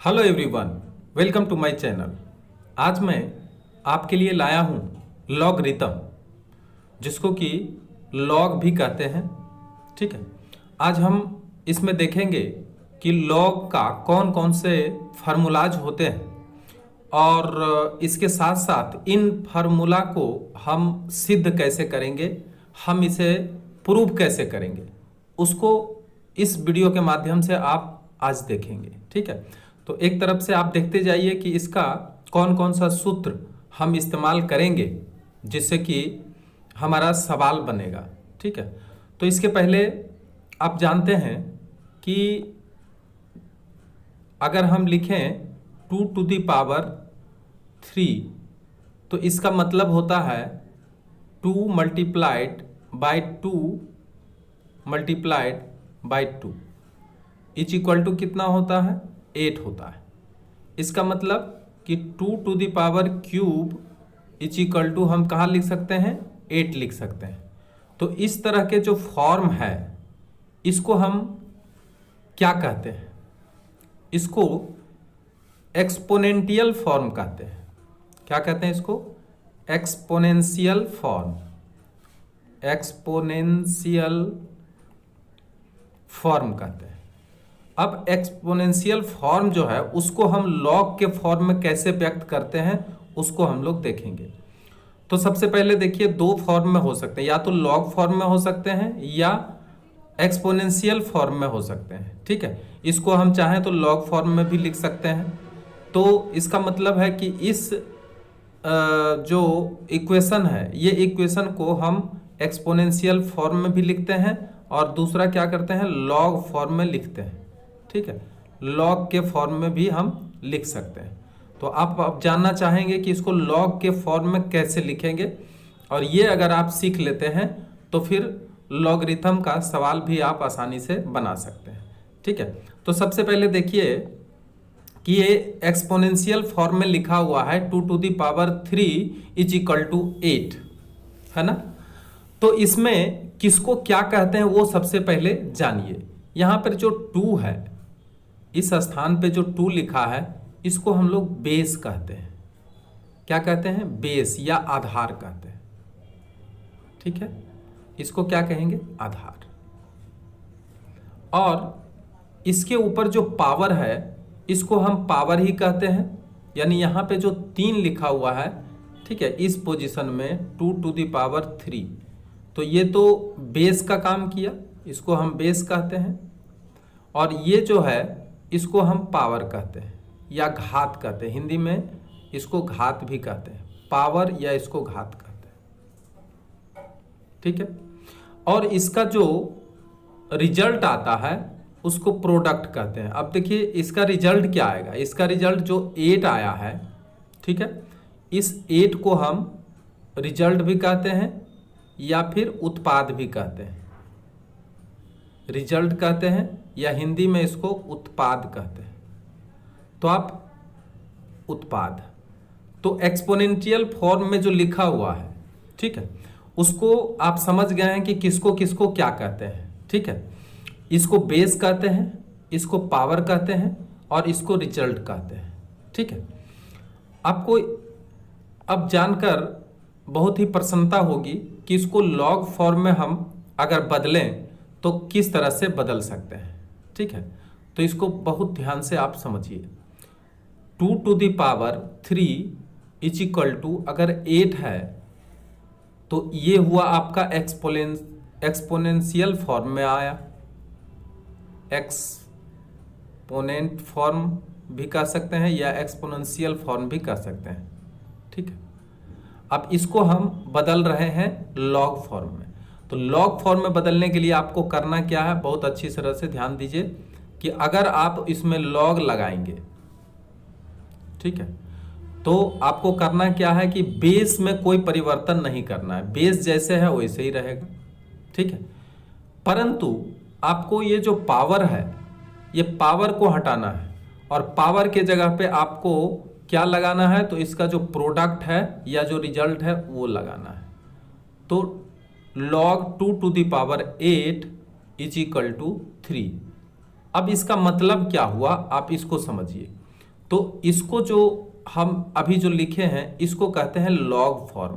Hello everyone, welcome to my channel. आज मैं आपके लिए लाया हूँ लॉगरिथम, जिसको कि लॉग भी कहते हैं। ठीक है, आज हम इसमें देखेंगे कि लॉग का कौन कौन से फार्मूलाज होते हैं और इसके साथ साथ इन फार्मूला को हम सिद्ध कैसे करेंगे, हम इसे प्रूव कैसे करेंगे, उसको इस वीडियो के माध्यम से आप आज देखेंगे। ठीक है, तो एक तरफ से आप देखते जाइए कि इसका कौन कौन सा सूत्र हम इस्तेमाल करेंगे जिससे कि हमारा सवाल बनेगा। ठीक है, तो इसके पहले आप जानते हैं कि अगर हम लिखें 2 टू द पावर 3 तो इसका मतलब होता है 2 multiplied by 2 multiplied by 2 is equal to कितना होता है? 8 होता है। इसका मतलब कि 2 to the power cube is equal to हम कहाँ लिख सकते हैं? 8 लिख सकते हैं। तो इस तरह के जो फॉर्म है इसको हम क्या कहते हैं? इसको एक्सपोनेंशियल फॉर्म कहते हैं। क्या कहते हैं इसको? Exponential form. एक्सपोनेंशियल फॉर्म कहते हैं। अब एक्सपोनेंशियल फॉर्म जो है उसको हम लॉग के फॉर्म में कैसे व्यक्त करते हैं उसको हम लोग देखेंगे। तो सबसे पहले देखिए, दो फॉर्म में हो सकते हैं, या तो लॉग फॉर्म में हो सकते हैं या एक्सपोनेंशियल फॉर्म में हो सकते हैं। ठीक है, इसको हम चाहें तो लॉग फॉर्म में भी लिख सकते हैं। तो इसका मतलब है कि इस जो इक्वेशन है ये इक्वेशन को हम एक्सपोनेंशियल फॉर्म में भी लिखते हैं और दूसरा क्या करते हैं? लॉग फॉर्म में लिखते हैं। ठीक है, लॉग के फॉर्म में भी हम लिख सकते हैं। तो आप जानना चाहेंगे कि इसको लॉग के फॉर्म में कैसे लिखेंगे, और ये अगर आप सीख लेते हैं तो फिर लॉगरिथम का सवाल भी आप आसानी से बना सकते हैं। ठीक है, तो सबसे पहले देखिए कि ये एक्सपोनेंशियल फॉर्म में लिखा हुआ है 2 to the power 3 is equal to 8, है ना। तो इसमें किसको क्या कहते हैं वो सबसे पहले जानिए। यहाँ पर जो 2 है, इस स्थान पे जो 2 लिखा है इसको हम लोग बेस कहते हैं। क्या कहते हैं? बेस या आधार कहते हैं। ठीक है, इसको क्या कहेंगे? आधार। और इसके ऊपर जो पावर है इसको हम पावर ही कहते हैं। यानी यहाँ पे जो 3 लिखा हुआ है, ठीक है, इस पोजीशन में 2 टू द पावर 3, तो ये तो बेस का काम किया, इसको हम बेस कहते हैं। और ये जो है इसको हम पावर कहते हैं या घात कहते हैं। हिंदी में इसको घात भी कहते हैं, पावर या इसको घात कहते हैं। ठीक है, और इसका जो रिजल्ट आता है उसको प्रोडक्ट कहते हैं। अब देखिए इसका रिजल्ट क्या आएगा? इसका रिजल्ट जो 8 आया है, ठीक है, इस 8 को हम रिजल्ट भी कहते हैं या फिर उत्पाद भी कहते हैं। रिजल्ट कहते हैं या हिंदी में इसको उत्पाद कहते हैं। तो आप उत्पाद, तो एक्सपोनेंशियल फॉर्म में जो लिखा हुआ है, ठीक है, उसको आप समझ गए हैं कि किसको किसको क्या कहते हैं। ठीक है, इसको बेस कहते हैं, इसको पावर कहते हैं और इसको रिजल्ट कहते हैं। ठीक है, आपको अब जानकर बहुत ही प्रसन्नता होगी कि इसको लॉग फॉर्म में हम अगर बदलें तो किस तरह से बदल सकते हैं। ठीक है, तो इसको बहुत ध्यान से आप समझिए। 2 to the power 3 is equal to अगर 8 है तो ये हुआ आपका एक्सपोनेंशियल फॉर्म में आया। एक्सपोनेंट फॉर्म भी कह सकते हैं या एक्सपोनेंशियल फॉर्म भी कह सकते हैं। ठीक है, अब इसको हम बदल रहे हैं लॉग फॉर्म में। तो लॉग फॉर्म में बदलने के लिए आपको करना क्या है? बहुत अच्छी तरह से ध्यान दीजिए कि अगर आप इसमें लॉग लगाएंगे, ठीक है, तो आपको करना क्या है कि बेस में कोई परिवर्तन नहीं करना है। बेस जैसे है वैसे ही रहेगा। ठीक है, परंतु आपको ये जो पावर है ये पावर को हटाना है और पावर के जगह पे आपको क्या लगाना है? तो इसका जो प्रोडक्ट है या जो रिजल्ट है वो लगाना है। तो log 2 to the power 8 is equal to 3। अब इसका मतलब क्या हुआ आप इसको समझिए तो इसको जो हम अभी जो लिखे हैं इसको कहते हैं लॉग फॉर्म।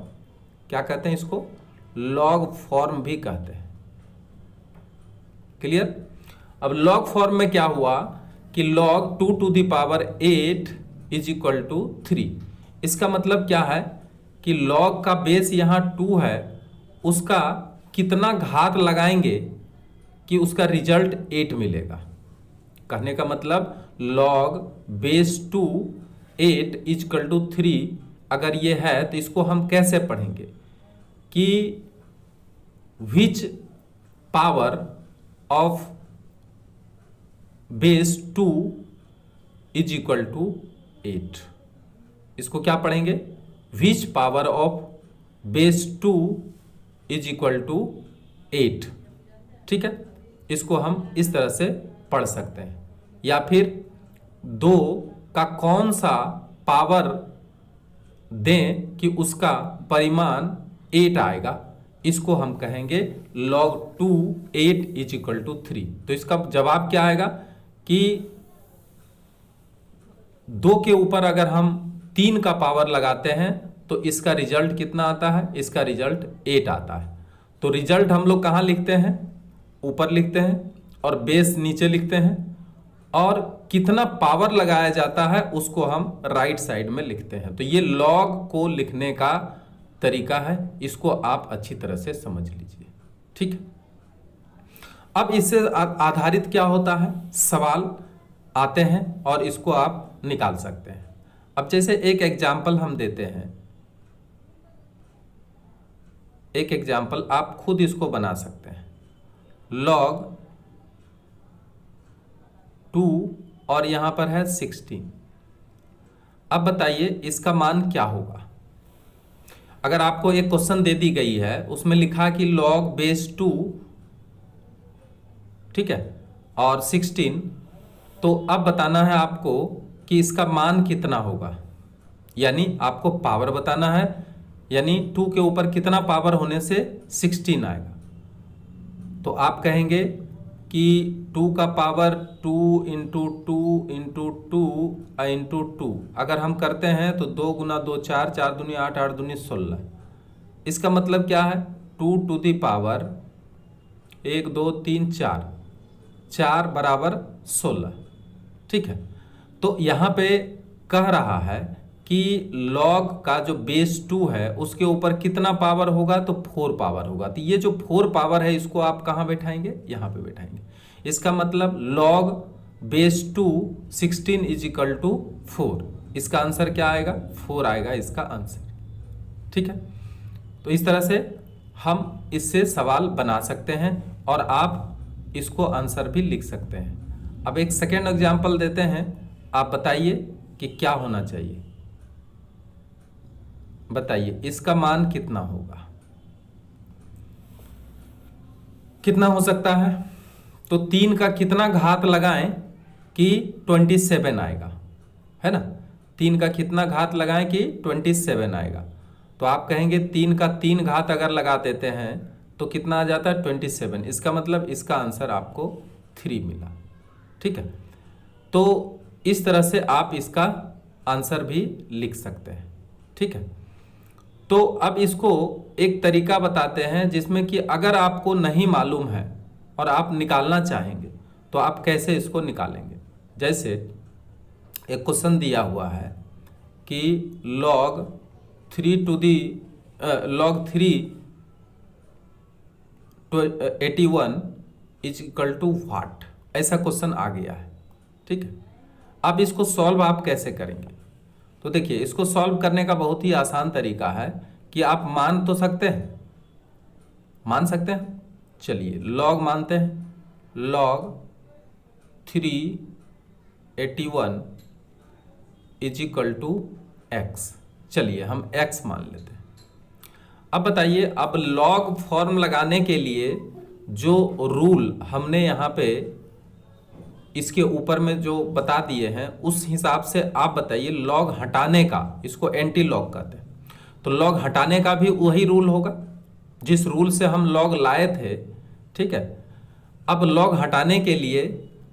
क्या कहते हैं इसको? लॉग फॉर्म भी कहते हैं। क्लियर? अब लॉग फॉर्म में क्या हुआ कि log 2 to the power 8 is equal to 3। इसका मतलब क्या है कि log का बेस यहाँ 2 है, उसका कितना घात लगाएंगे कि उसका रिजल्ट 8 मिलेगा। कहने का मतलब log base 2 8 is equal to 3 अगर ये है तो इसको हम कैसे पढ़ेंगे कि which power of base 2 is equal to 8। इसको क्या पढ़ेंगे? Which power of base 2 is equal to 8। ठीक है, इसको हम इस तरह से पढ़ सकते हैं। या फिर 2 का कौन सा पावर दें कि उसका परिमाण 8 आएगा, इसको हम कहेंगे log 2 8 इज इक्वल टू 3। तो इसका जवाब क्या आएगा कि 2 के ऊपर अगर हम 3 का पावर लगाते हैं तो इसका रिजल्ट कितना आता है? इसका रिजल्ट 8 आता है। तो रिजल्ट हम लोग कहाँ लिखते हैं? ऊपर लिखते हैं और बेस नीचे लिखते हैं, और कितना पावर लगाया जाता है उसको हम राइट साइड में लिखते हैं। तो ये लॉग को लिखने का तरीका है, इसको आप अच्छी तरह से समझ लीजिए। ठीक है, अब इससे आधारित क्या होता है, सवाल आते हैं और इसको आप निकाल सकते हैं। अब जैसे एक एग्जाम्पल हम देते हैं, एक एग्जाम्पल आप खुद इसको बना सकते हैं। log 2 और यहां पर है 16। अब बताइए इसका मान क्या होगा। अगर आपको एक क्वेश्चन दे दी गई है, उसमें लिखा कि log बेस 2, ठीक है, और 16, तो अब बताना है आपको कि इसका मान कितना होगा। यानी आपको पावर बताना है, यानी 2 के ऊपर कितना पावर होने से 16 आएगा। तो आप कहेंगे कि 2 का पावर 2 इंटू 2 इंटू 2 इंटू 2 अगर हम करते हैं तो 2 गुना 2 4, 4 दूनी 8, 8 दूनी 16। इसका मतलब क्या है? 2 टू दी पावर 1 2 3 4, 4 बराबर 16। ठीक है, तो यहाँ पे कह रहा है कि log का जो बेस 2 है उसके ऊपर कितना पावर होगा, तो 4 पावर होगा। तो ये जो 4 पावर है इसको आप कहाँ बैठाएंगे? यहाँ पे बैठाएंगे। इसका मतलब log base 2 16 is equal to 4। इसका आंसर क्या आएगा? 4 आएगा इसका आंसर। ठीक है, तो इस तरह से हम इससे सवाल बना सकते हैं और आप इसको आंसर भी लिख सकते हैं। अब एक सेकेंड एग्जाम्पल देते हैं, आप बताइए कि क्या होना चाहिए। बताइए इसका मान कितना होगा, कितना हो सकता है? तो 3 का कितना घात लगाएं कि 27 आएगा, है ना। 3 का कितना घात लगाएं कि 27 आएगा। तो आप कहेंगे 3 का 3 घात अगर लगा देते हैं तो कितना आ जाता है? 27। इसका मतलब इसका आंसर आपको 3 मिला। ठीक है, तो इस तरह से आप इसका आंसर भी लिख सकते हैं। ठीक है, तो अब इसको एक तरीका बताते हैं जिसमें कि अगर आपको नहीं मालूम है और आप निकालना चाहेंगे तो आप कैसे इसको निकालेंगे। जैसे एक क्वेश्चन दिया हुआ है कि log 3 to the log 3 81 is equal to what, ऐसा क्वेश्चन आ गया है। ठीक है, अब इसको सॉल्व आप कैसे करेंगे? तो देखिए इसको सॉल्व करने का बहुत ही आसान तरीका है कि आप मान तो सकते हैं, मान सकते हैं। चलिए log मानते हैं, log 381 is equal to x. चलिए हम x मान लेते हैं। अब बताइए, अब log फॉर्म लगाने के लिए जो रूल हमने यहाँ पे इसके ऊपर में जो बता दिए हैं उस हिसाब से आप बताइए log हटाने का, इसको एंटी लॉग कहते हैं, तो log हटाने का भी वही रूल होगा जिस रूल से हम log लाए थे। ठीक है, अब log हटाने के लिए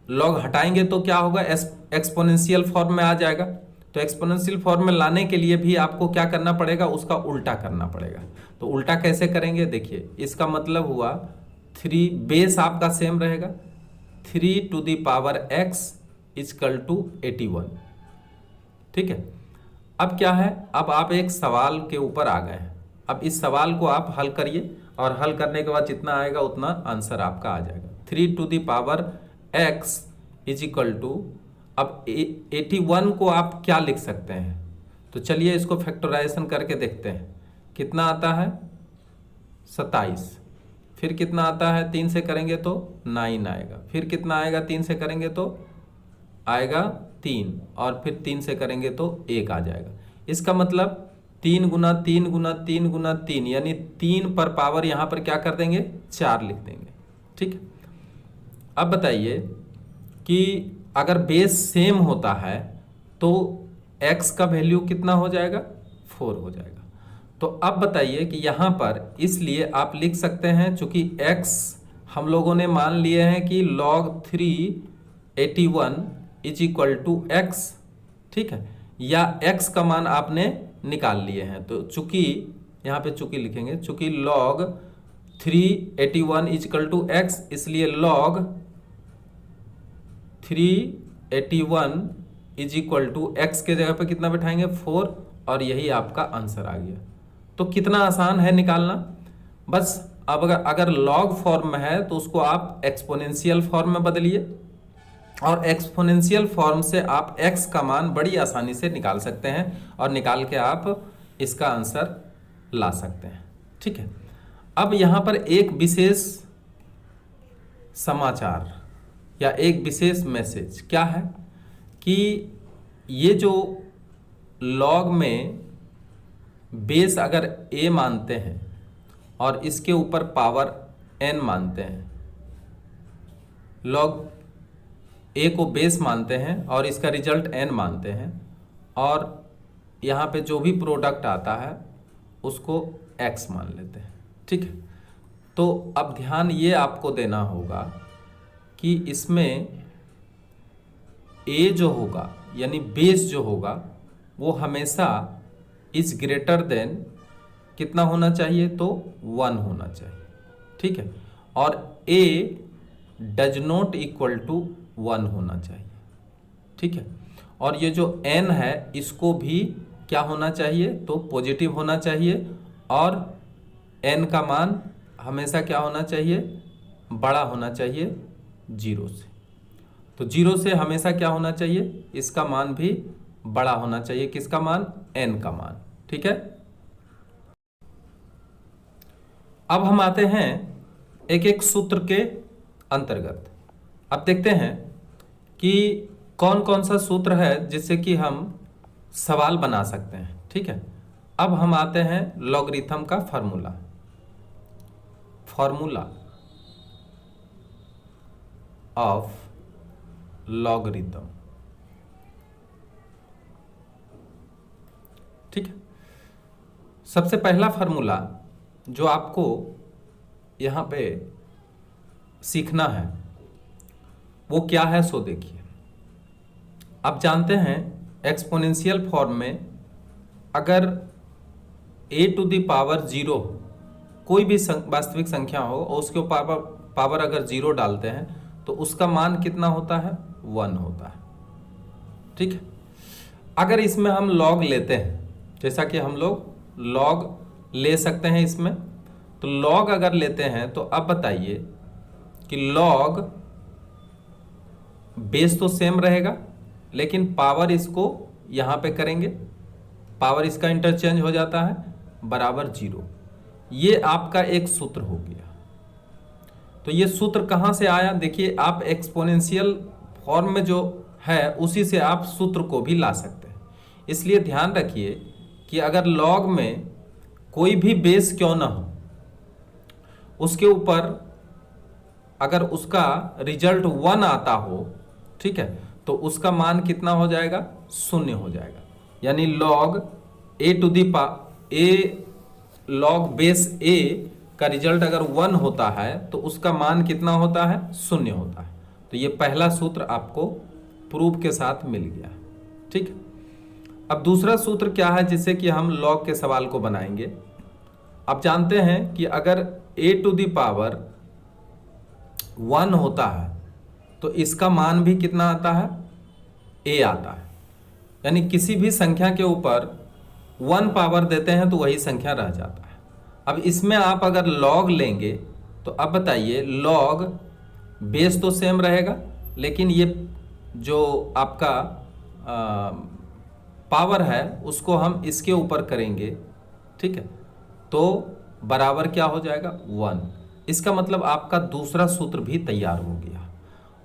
लॉग हटाएंगे तो क्या होगा, एक्सपोनेंशियल फॉर्म में आ जाएगा। तो एक्सपोनेंशियल फॉर्म में लाने के लिए भी आपको क्या करना पड़ेगा, उसका उल्टा करना पड़ेगा। तो उल्टा कैसे करेंगे, देखिए इसका मतलब हुआ 3, बेस आपका सेम रहेगा, 3⁻x = 81। ठीक है, अब क्या है, अब आप एक सवाल के ऊपर आ गए हैं। अब इस सवाल को आप हल करिए और हल करने के बाद जितना आएगा उतना आंसर आपका आ जाएगा। 3⁻x = अब 81 को आप क्या लिख सकते हैं, तो चलिए इसको फैक्टराइजेशन करके देखते हैं। कितना आता है, 27। फिर कितना आता है, 3 से करेंगे तो 9 आएगा। फिर कितना आएगा, 3 से करेंगे तो आएगा 3, और फिर 3 से करेंगे तो 1 आ जाएगा। इसका मतलब 3 गुना 3 गुना 3 गुना 3, यानी 3 पर पावर यहाँ पर क्या कर देंगे, 4 लिख देंगे। ठीक है, अब बताइए कि अगर बेस सेम होता है तो x का वैल्यू कितना हो जाएगा, 4 हो जाएगा। तो अब बताइए कि यहाँ पर इसलिए आप लिख सकते हैं, चूंकि x हम लोगों ने मान लिए हैं कि log 381 = x। ठीक है, या x का मान आपने निकाल लिए हैं, तो चूंकि यहाँ पे चूंकि लिखेंगे, चूंकि log 381 = x, इसलिए log 381 = x के जगह पे कितना बैठाएंगे, 4, और यही आपका आंसर आ गया। तो कितना आसान है निकालना। बस अब अगर लॉग फॉर्म में है तो उसको आप एक्सपोनेंशियल फॉर्म में बदलिए, और एक्सपोनेंशियल फॉर्म से आप x का मान बड़ी आसानी से निकाल सकते हैं, और निकाल के आप इसका आंसर ला सकते हैं। ठीक है, अब यहाँ पर एक विशेष समाचार या एक विशेष मैसेज क्या है कि ये जो लॉग में बेस अगर a मानते हैं और इसके ऊपर पावर n मानते हैं, लॉग a को बेस मानते हैं और इसका रिजल्ट n मानते हैं, और यहाँ पे जो भी प्रोडक्ट आता है उसको x मान लेते हैं। ठीक है, तो अब ध्यान ये आपको देना होगा कि इसमें a जो होगा यानी बेस जो होगा वो हमेशा इज ग्रेटर देन कितना होना चाहिए, तो 1 होना चाहिए। ठीक है, और a does not equal to 1 होना चाहिए। ठीक है, और ये जो n है इसको भी क्या होना चाहिए, तो पॉजिटिव होना चाहिए, और n का मान हमेशा क्या होना चाहिए, बड़ा होना चाहिए 0 से। तो 0 से हमेशा क्या होना चाहिए, इसका मान भी बड़ा होना चाहिए, किसका मान, n का मान। ठीक है, अब हम आते हैं एक एक सूत्र के अंतर्गत। अब देखते हैं कि कौन कौन सा सूत्र है जिससे कि हम सवाल बना सकते हैं। ठीक है, अब हम आते हैं लॉगरिथम का फॉर्मूला ऑफ लॉगरिथम। ठीक है, सबसे पहला फार्मूला जो आपको यहाँ पे सीखना है वो क्या है, सो देखिए। आप जानते हैं एक्सपोनेंशियल फॉर्म में अगर a⁻0 कोई भी वास्तविक संख्या हो और उसके पावर अगर 0 डालते हैं तो उसका मान कितना होता है, 1 होता है। ठीक है, अगर इसमें हम लॉग लेते हैं, जैसा कि हम लोग लॉग ले सकते हैं इसमें, तो लॉग अगर लेते हैं तो अब बताइए कि लॉग बेस तो सेम रहेगा लेकिन पावर इसको यहां पे करेंगे, पावर इसका इंटरचेंज हो जाता है, बराबर 0। ये आपका एक सूत्र हो गया। तो ये सूत्र कहां से आया, देखिए आप एक्सपोनेंशियल फॉर्म में जो है उसी से आप सूत्र को भी ला सकते हैं। इसलिए ध्यान रखिए कि अगर लॉग में कोई भी बेस क्यों ना हो, उसके ऊपर अगर उसका रिजल्ट 1 आता हो, ठीक है, तो उसका मान कितना हो जाएगा, 0 हो जाएगा। यानी लॉग लॉग बेस a का रिजल्ट अगर 1 होता है तो उसका मान कितना होता है, 0 होता है। तो ये पहला सूत्र आपको प्रूफ के साथ मिल गया। ठीक। अब दूसरा सूत्र क्या है जिससे कि हम लॉग के सवाल को बनाएंगे। आप जानते हैं कि अगर a टू द पावर 1 होता है तो इसका मान भी कितना आता है, a आता है। यानी किसी भी संख्या के ऊपर 1 पावर देते हैं तो वही संख्या रह जाता है। अब इसमें आप अगर लॉग लेंगे तो अब बताइए, लॉग बेस तो सेम रहेगा, लेकिन ये जो आपका पावर है उसको हम इसके ऊपर करेंगे। ठीक है, तो बराबर क्या हो जाएगा, 1। इसका मतलब आपका दूसरा सूत्र भी तैयार हो गया।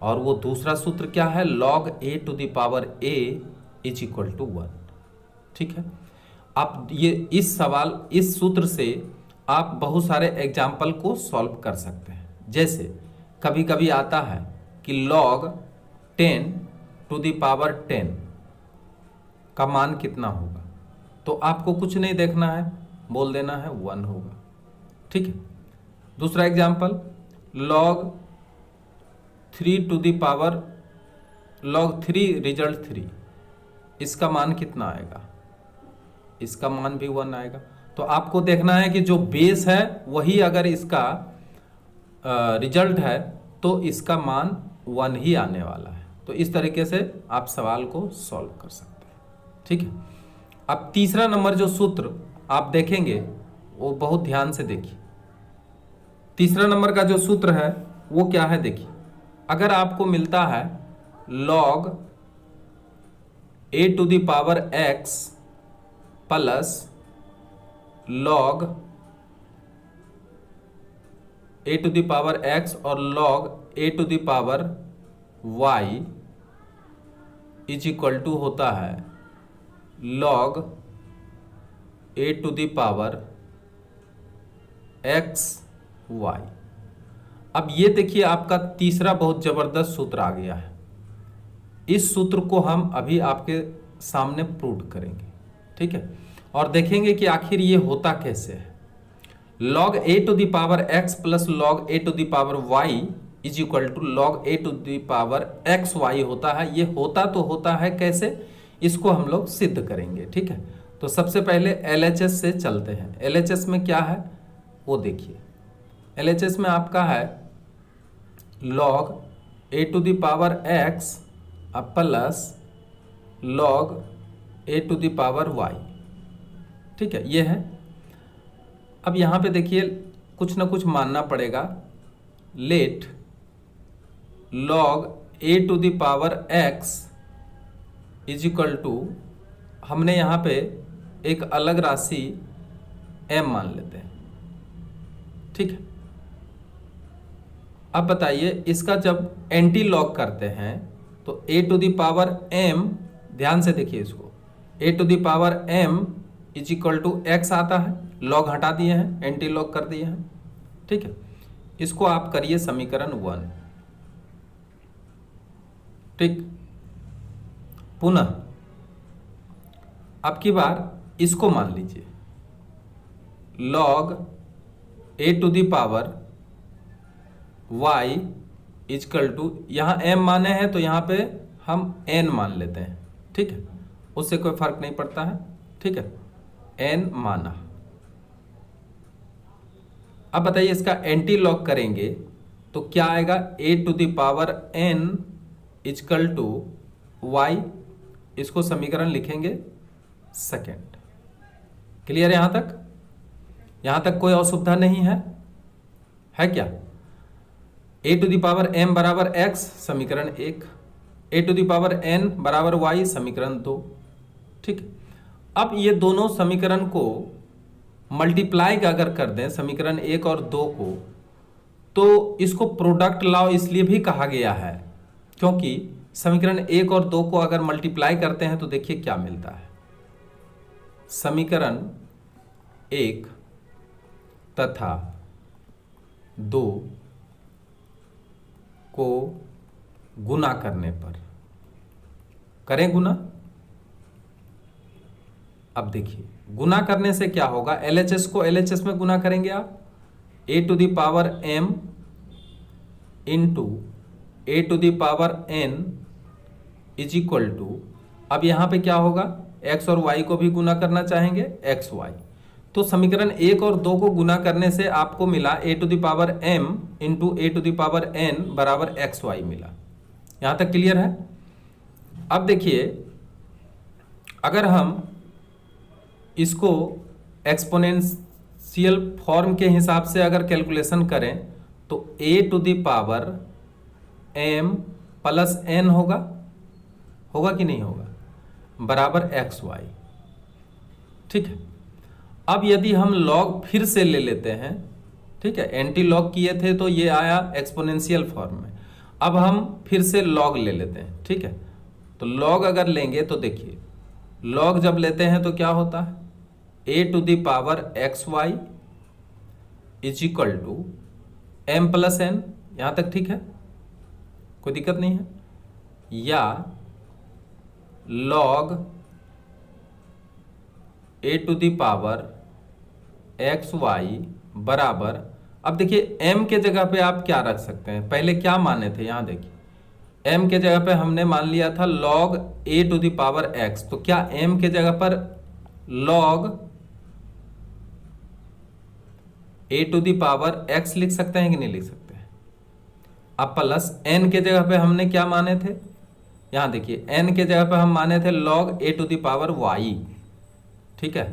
और वो दूसरा सूत्र क्या है, log a to the power a is equal to 1। ठीक है, आप ये इस सूत्र से आप बहुत सारे एग्जाम्पल को सॉल्व कर सकते हैं। जैसे कभी कभी आता है कि log 10 टू द पावर 10 का मान कितना होगा, तो आपको कुछ नहीं देखना है, बोल देना है 1 होगा। ठीक है, दूसरा example log 3 to the power log 3 result 3, इसका मान कितना आएगा, इसका मान भी 1 आएगा। तो आपको देखना है कि जो बेस है वही अगर इसका रिजल्ट है तो इसका मान 1 ही आने वाला है। तो इस तरीके से आप सवाल को सॉल्व कर सकते हैं। ठीक है, अब तीसरा नंबर जो सूत्र आप देखेंगे वो बहुत ध्यान से देखिए। तीसरा नंबर का जो सूत्र है वो क्या है, देखिए। अगर आपको मिलता है log a to the power x plus log a to the power x और log a to the power y is equal to होता है log a to the power x y। अब ये देखिए आपका तीसरा बहुत जबरदस्त सूत्र आ गया है। इस सूत्र को हम अभी आपके सामने प्रूव करेंगे। ठीक है, और देखेंगे कि आखिर ये होता कैसे है। log a to the power x plus log a to the power y is equal to log a to the power x y होता है। ये होता है कैसे, इसको हम लोग सिद्ध करेंगे। ठीक है, तो सबसे पहले LHS से चलते हैं। LHS में क्या है वो देखिए। LHS में आपका है log a to the power x plus log a to the power y। ठीक है, ये है। अब यहाँ पे देखिए कुछ ना कुछ मानना पड़ेगा। Let log a to the power x is equal to, हमने यहाँ पे एक अलग राशि m मान लेते हैं। ठीक है, अब बताइए इसका जब एंटी लॉग करते हैं तो a to the power m, ध्यान से देखिए इसको, a to the power m is equal to x आता है। लॉग हटा दिए हैं, एंटी लॉग कर दिए हैं। ठीक है, इसको आप करिए समीकरण 1। ठीक, पुनः अब की बार इसको मान लीजिए log a to the power y is equal to, यहाँ m माने हैं तो यहाँ पे हम n मान लेते हैं। ठीक है, उससे कोई फर्क नहीं पड़ता है। ठीक है, n माना। अब बताइए इसका एंटी लॉग करेंगे तो क्या आएगा, a to the power n is equal to y। इसको समीकरण लिखेंगे सेकेंड। क्लियर है यहाँ तक? यहाँ तक कोई असुविधा नहीं है क्या? a to the power m बराबर x समीकरण 1, a to the power n बराबर y समीकरण 2। ठीक है, अब ये दोनों समीकरण को मल्टीप्लाई अगर कर दें समीकरण 1 और 2 को, तो इसको प्रोडक्ट लॉ इसलिए भी कहा गया है क्योंकि समीकरण 1 और 2 को अगर मल्टीप्लाई करते हैं तो देखिए क्या मिलता है। समीकरण 1 तथा 2 को गुना करने पर, करें गुना। अब देखिए गुना करने से क्या होगा, LHS को LHS में गुना करेंगे आप, a to the power m into A to the power n is equal to, अब यहाँ पे क्या होगा, x और y को भी गुना करना चाहेंगे, एक्स वाई। तो समीकरण 1 और 2 को गुना करने से आपको मिला A to the power m into A to the power n बराबर एक्स वाई मिला। यहाँ तक क्लियर है। अब देखिए, अगर हम इसको एक्सपोनेंशियल फॉर्म के हिसाब से अगर कैलकुलेशन करें तो A to the power m plus n होगा कि नहीं होगा, बराबर एक्स वाई। ठीक है। अब यदि हम लॉग फिर से ले लेते हैं, ठीक है, एंटी लॉग किए थे तो ये आया एक्सपोनेंशियल फॉर्म में, अब हम फिर से लॉग ले लेते हैं। ठीक है, तो लॉग अगर लेंगे तो देखिए, लॉग जब लेते हैं तो क्या होता है, A to the power x Y is equal to M plus N. यहाँ तक ठीक है, कोई दिक्कत नहीं है। या log A to the power x Y बराबर, अब देखिए m के जगह पे आप क्या रख सकते हैं, पहले क्या माने थे, यहाँ देखिए m के जगह पे हमने मान लिया था log a to the power x, तो क्या m के जगह पर log a to the power x लिख सकते हैं कि नहीं लिख सकते हैं। अब प्लस n के जगह पे हमने क्या माने थे, यहाँ देखिए n के जगह पे हम माने थे log a to the power y। ठीक है,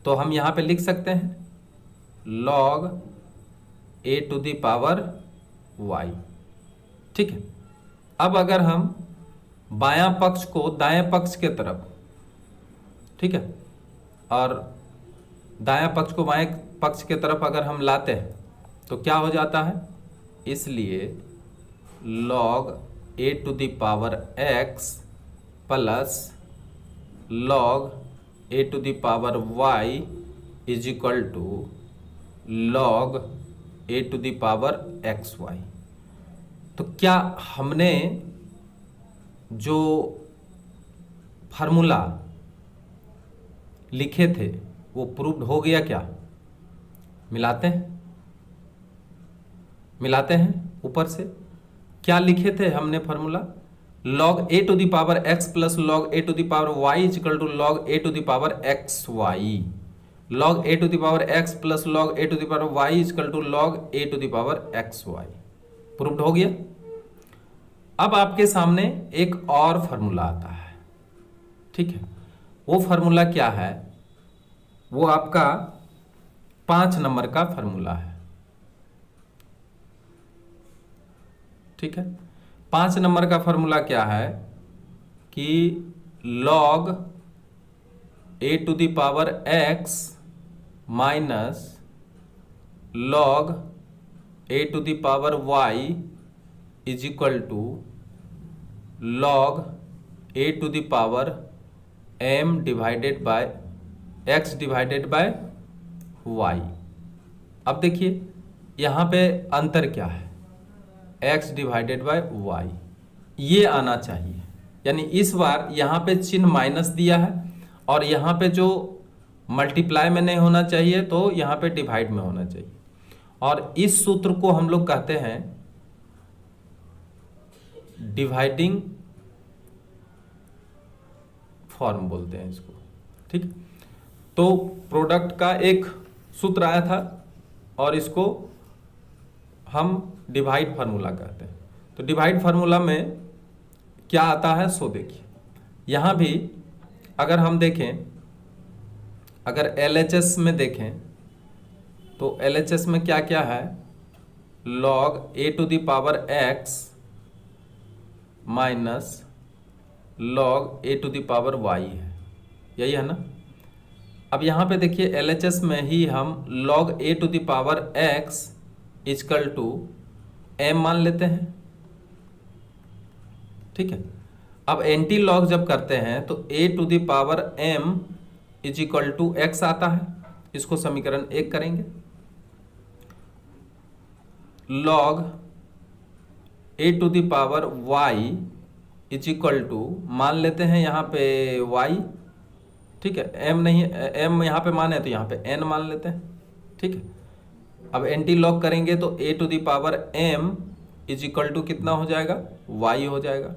तो हम यहाँ पे लिख सकते हैं log a to the power y। ठीक है। अब अगर हम बायां पक्ष को दाएं पक्ष के तरफ, ठीक है, और दायां पक्ष को बाएं पक्ष के तरफ अगर हम लाते हैं तो क्या हो जाता है, इसलिए log a to the power x plus log a to the power y is equal to log a to the power x y. तो क्या हमने जो फार्मूला लिखे थे वो प्रूव्ड हो गया क्या? मिलाते हैं ऊपर से क्या लिखे थे हमने formula, log a to the power x plus log a to the power y is equal to log a to the power x y. log a to the power x plus log a to the power y is equal to log a to the power x y. Proved हो गया। अब आपके सामने एक और formula आता है। ठीक है, वो फार्मूला क्या है, वो आपका 5 नंबर का फार्मूला है। ठीक है, 5 नंबर का फार्मूला क्या है कि log a to the power x minus log a to the power y is equal to log a to the power m divided by x divided by y। अब देखिए यहाँ पे अंतर क्या है, x डिवाइडेड बाय y, ये आना चाहिए। यानी इस बार यहाँ पे चिन्ह माइनस दिया है और यहाँ पे जो मल्टीप्लाई में नहीं होना चाहिए तो यहाँ पे डिवाइड में होना चाहिए। और इस सूत्र को हम लोग कहते हैं डिवाइडिंग फॉर्म बोलते हैं इसको। ठीक, तो प्रोडक्ट का एक सूत्र आया था और इसको हम डिवाइड फार्मूला कहते हैं। तो डिवाइड फार्मूला में क्या आता है सो देखिए, यहाँ भी अगर हम देखें, अगर LHS में देखें तो LHS में क्या क्या है, log a to the power x minus log a to the power y है, यही है ना। अब यहाँ पे देखिए LHS में ही हम log a to the power x is equal to m मान लेते हैं। ठीक है, अब एंटी लॉग जब करते हैं तो a to the power m is equal to x आता है, इसको समीकरण 1 करेंगे। log a to the power y is equal to मान लेते हैं यहाँ पे y। ठीक है, m नहीं, m यहाँ पे माने तो यहाँ पे n मान लेते हैं। ठीक है, अब एंटी लॉग करेंगे तो a to the power m is equal to कितना हो जाएगा, y हो जाएगा।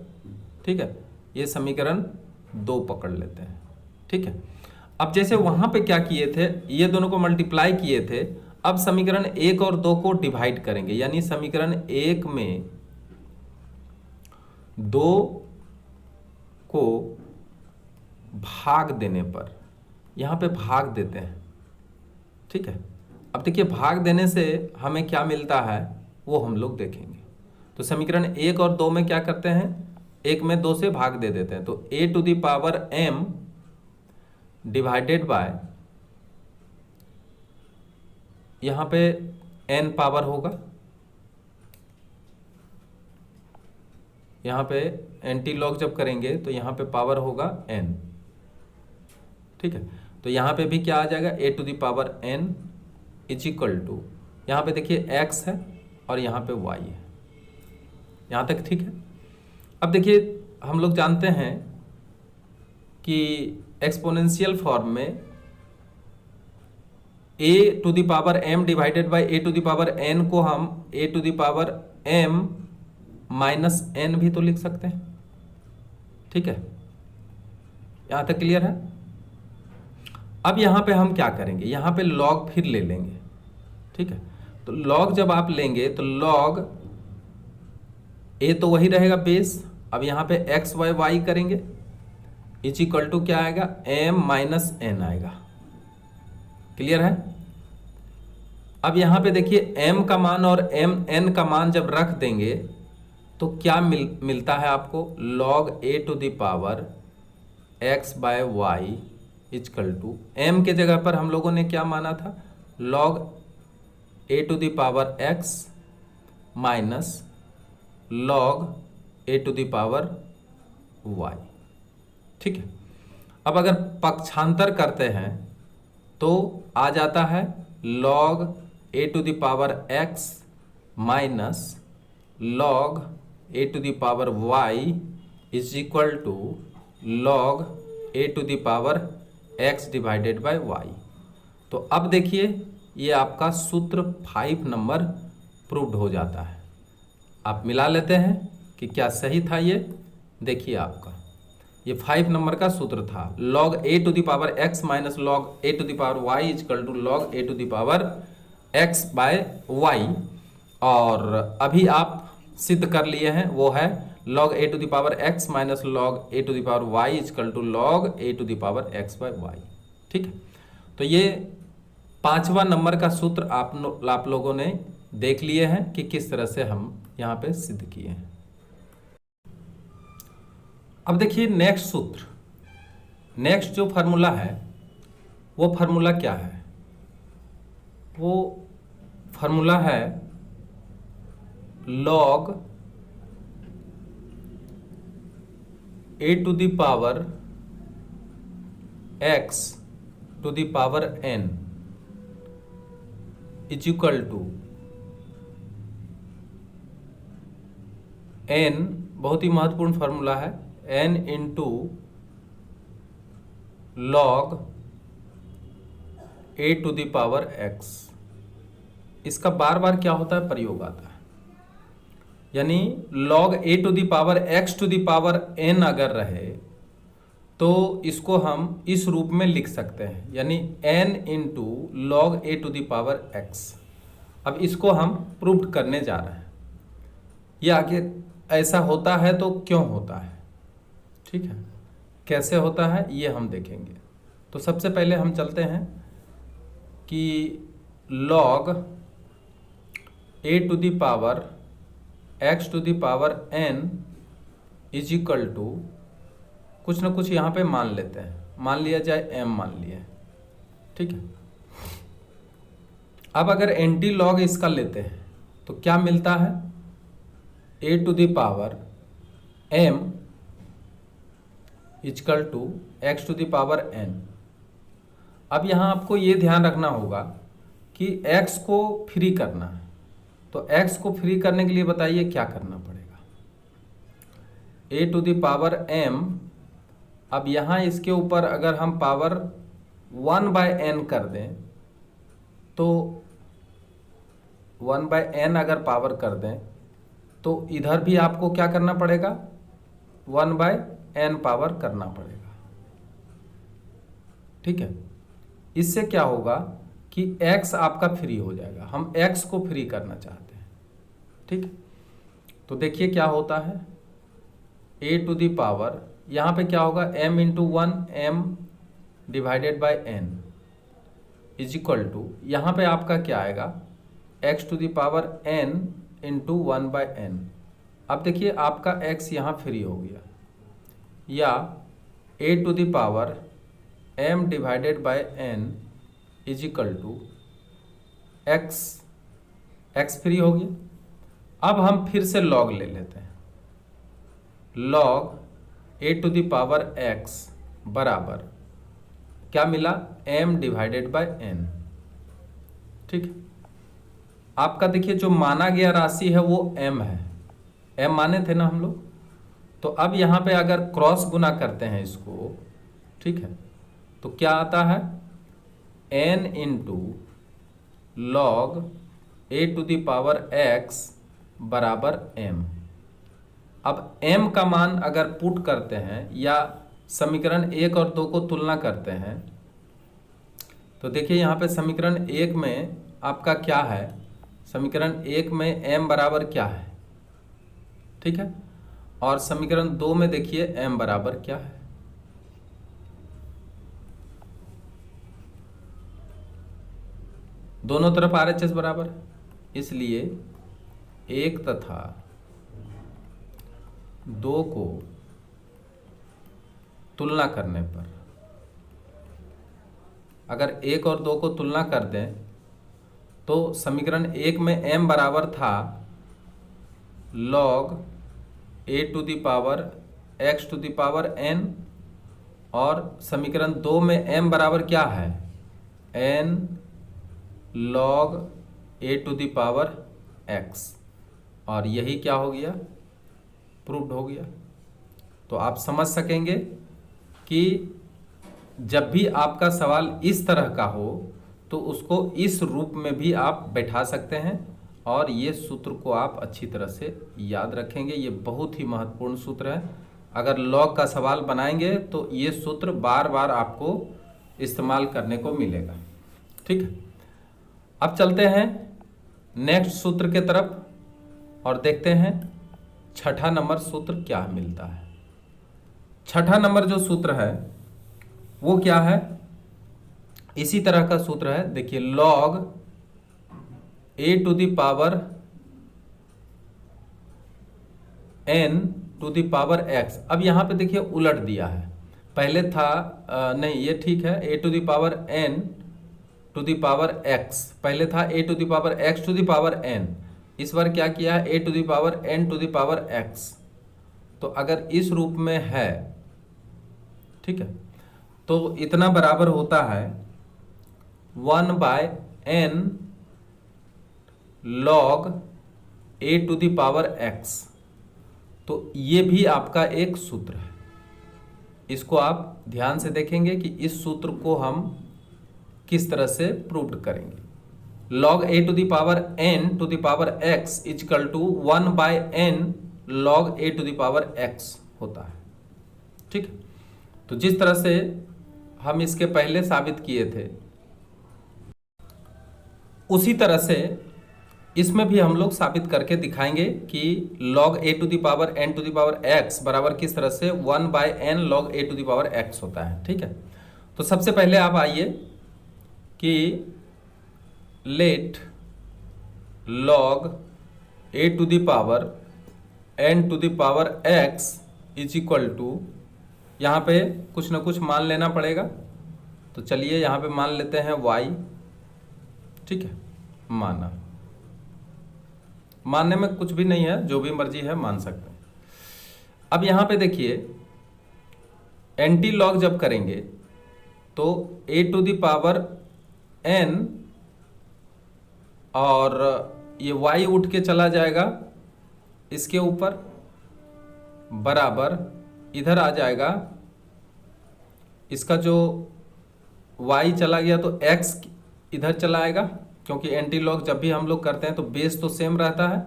ठीक है, ये समीकरण 2 पकड़ लेते हैं। ठीक है, अब जैसे वहां पे क्या किए थे, ये दोनों को मल्टीप्लाई किए थे, अब समीकरण 1 और 2 को डिवाइड करेंगे, यानी समीकरण 1 में 2 को भाग देने पर, यहां पे भाग देते हैं। ठीक है, अब देखिए भाग देने से हमें क्या मिलता है वो हम लोग देखेंगे। तो समीकरण 1 और 2 में क्या करते हैं, 1 में 2 से भाग दे देते हैं, तो a to the power m divided by, यहां पे n पावर होगा, यहां पे एंटी लॉग जब करेंगे तो यहां पे पावर होगा n। ठीक है, तो यहां पे भी क्या आ जाएगा, a to the power n is equal to, यहां पे देखिए x है और यहां पे y है। यहां तक ठीक है। अब देखिए हम लोग जानते हैं कि एक्सपोनेंशियल फॉर्म में a to the power m divided by a to the power n को हम a to the power m minus n भी तो लिख सकते हैं। ठीक है, यहां तक क्लियर है। अब यहां पे हम क्या करेंगे, यहां पे log फिर ले लेंगे। ठीक है, तो log जब आप लेंगे तो log a तो वही रहेगा बेस, अब यहां पे x y y करेंगे, इज इक्वल टू क्या आएगा, m माइनस n आएगा। क्लियर है। अब यहां पे देखिए m का मान और n का मान जब रख देंगे तो क्या मिलता है आपको, log a to the power x by y is equal to, m के जगह पर हम लोगों ने क्या माना था, log a to the power x minus log a to the power y। ठीक है, अब अगर पक्षांतर करते हैं तो आ जाता है log a to the power x minus log a to the power y is equal to log a to the power x divided by y। तो अब देखिए ये आपका सूत्र 5 नंबर प्रूव्ड हो जाता है। आप मिला लेते हैं कि क्या सही था। ये देखिए आपका ये 5 नंबर का सूत्र था, log a to the power x minus log a to the power y is equal to log a to the power x by y। और अभी आप सिद्ध कर लिए हैं, वो है log a to the power x minus log a to the power y is equal to log a to the power x by y। ठीक है, तो ये 5वां नंबर का सूत्र आप लोगों ने देख लिए हैं कि किस तरह से हम यहाँ पे सिद्ध किए हैं। अब देखिए नेक्स्ट सूत्र, नेक्स्ट जो फॉर्मूला है वो फॉर्मूला क्या है, वो फॉर्मूला है log a to the power x to the power n is equal to n, बहुत ही महत्वपूर्ण फॉर्मूला है, n into log a to the power x। इसका बार बार क्या होता है, प्रयोग आता है, यानी log a to the power x to the power n अगर रहे तो इसको हम इस रूप में लिख सकते हैं, यानी n into log a to the power x। अब इसको हम प्रूव करने जा रहे हैं, ये आगे ऐसा होता है तो क्यों होता है, ठीक है, कैसे होता है ये हम देखेंगे। तो सबसे पहले हम चलते हैं कि log a to the power x to the power n is equal to कुछ ना कुछ यहाँ पे मान लेते हैं, मान लिया जाए m मान लिया, ठीक है। अब अगर एंटी लॉग इसका लेते हैं तो क्या मिलता है, a to the power m is equal to x to the power n। अब यहाँ आपको ये ध्यान रखना होगा कि x को फ्री करना है, तो x को फ्री करने के लिए बताइए क्या करना पड़ेगा, a to the power m। अब यहाँ इसके ऊपर अगर हम पावर 1/n कर दें तो 1/n अगर पावर कर दें तो इधर भी आपको क्या करना पड़ेगा, 1/n पावर करना पड़ेगा। ठीक है, इससे क्या होगा कि x आपका फ्री हो जाएगा। हम x को फ्री करना चाहते हैं। ठीक है, तो देखिए क्या होता है, a टू दी पावर यहाँ पे क्या होगा, m into 1 m divided by n is equal to, यहाँ पे आपका क्या आएगा, x to the power n into 1/n। अब देखिए आपका x यहाँ फ्री हो गया, या a to the power m divided by n is equal to x free हो गया। अब हम फिर से log ले लेते हैं, log a to the power x बराबर क्या मिला, m डिवाइडेड बाय n। ठीक है, आपका देखिए जो माना गया राशि है वो m है, m माने थे ना हम लोग। तो अब यहाँ पे अगर क्रॉस गुना करते हैं इसको, ठीक है, तो क्या आता है, n into log a to the power x बराबर m। अब m का मान अगर पुट करते हैं या समीकरण 1 और 2 को तुलना करते हैं, तो देखिए यहाँ पे समीकरण 1 में आपका क्या है, समीकरण 1 में m बराबर क्या है, ठीक है, और समीकरण 2 में देखिए m बराबर क्या है। दोनों तरफ RHS बराबर है, इसलिए 1 तथा 2 को तुलना करने पर, अगर 1 और 2 को तुलना कर दें तो समीकरण 1 में m बराबर था log a to the power x to the power n, और समीकरण 2 में m बराबर क्या है, n log a to the power x, और यही क्या हो गया, प्रूव्ड हो गया। तो आप समझ सकेंगे कि जब भी आपका सवाल इस तरह का हो तो उसको इस रूप में भी आप बैठा सकते हैं, और ये सूत्र को आप अच्छी तरह से याद रखेंगे। ये बहुत ही महत्वपूर्ण सूत्र है। अगर लॉग का सवाल बनाएंगे तो ये सूत्र बार बार आपको इस्तेमाल करने को मिलेगा। ठीक है, अब चलते हैं नेक्स्ट सूत्र के तरफ और देखते हैं छठा नंबर सूत्र क्या मिलता है। छठा नंबर जो सूत्र है वो क्या है, इसी तरह का सूत्र है। देखिए log a to the power n to the power x। अब यहां पे देखिए उलट दिया है, पहले था नहीं ये ठीक है, a to the power n to the power x, पहले था a to the power x to the power n, इस बार क्या किया है, a to the power n to the power x। तो अगर इस रूप में है, ठीक है, तो इतना बराबर होता है 1/n log a to the power x। तो ये भी आपका एक सूत्र है, इसको आप ध्यान से देखेंगे कि इस सूत्र को हम किस तरह से प्रूव करेंगे। log a to the power n to the power x is equal to 1/n log a to the power x होता है। ठीक है, तो जिस तरह से हम इसके पहले साबित किए थे उसी तरह से इसमें भी हम लोग साबित करके दिखाएंगे कि log a to the power n to the power x बराबर किस तरह से 1/n log a to the power x होता है। ठीक है, तो सबसे पहले आप आइए कि let log a to the power n to the power x is equal to, यहाँ पे कुछ ना कुछ मान लेना पड़ेगा। तो चलिए यहाँ पे मान लेते हैं y। ठीक है, माना, मानने में कुछ भी नहीं है, जो भी मर्जी है मान सकते हैं। अब यहाँ पे देखिए एंटी लॉग जब करेंगे तो a to the power n और ये y उठ के चला जाएगा इसके ऊपर, बराबर इधर आ जाएगा, इसका जो y चला गया तो x इधर चला आएगा, क्योंकि एंटी लॉग जब भी हम लोग करते हैं तो बेस तो सेम रहता है,